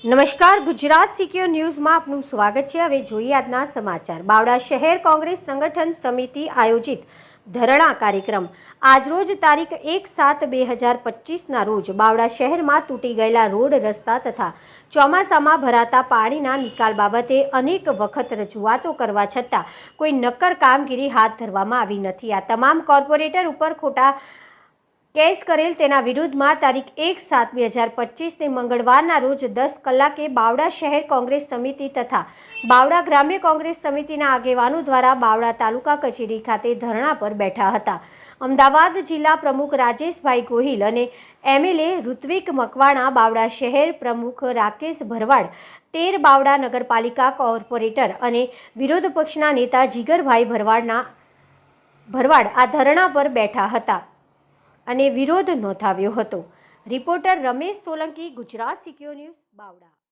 નમસ્કાર, ગુજરાત સિક્યોર ન્યૂઝમાં આપનું સ્વાગત છે। હવે જોઈએ આજના સમાચાર। બાવડા શહેર કોંગ્રેસ સંગઠન સમિતિ આયોજિત ધરણા કાર્યક્રમ આજરોજ તારીખ 1/7/2025ના રોજ બાવડા શહેરમાં તૂટી ગયેલા રોડ રસ્તા તથા ચોમાસામાં ભરાતા પાણીના નિકાલ બાબતે અનેક વખત રજૂઆતો કરવા છતાં કોઈ નક્કર કામગીરી હાથ ધરવામાં આવી નથી। આ તમામ કોર્પોરેટર ઉપર ખોટા કેસ કરેલ તેના વિરુદ્ધમાં તારીખ 1/7/2025ને મંગળવારના રોજ 10 કલાકે બાવડા શહેર કોંગ્રેસ સમિતિ તથા બાવડા ગ્રામ્ય કોંગ્રેસ સમિતિના આગેવાનો દ્વારા બાવડા તાલુકા કચેરી ખાતે ધરણા પર બેઠા હતા। અમદાવાદ જિલ્લા પ્રમુખ રાજેશભાઈ ગોહિલ અને એમએલએ ઋત્વિક મકવાણા, બાવડા શહેર પ્રમુખ રાકેશ ભરવાડ, 13 બાવડા નગરપાલિકા કોર્પોરેટર અને વિરોધ પક્ષના નેતા જીગરભાઈ ભરવાડ આ ધરણા પર બેઠા હતા અને વિરોધ નોંધાવ્યો હતો। Reporter Ramesh Solanki, Gujarat secure news, બાવડા।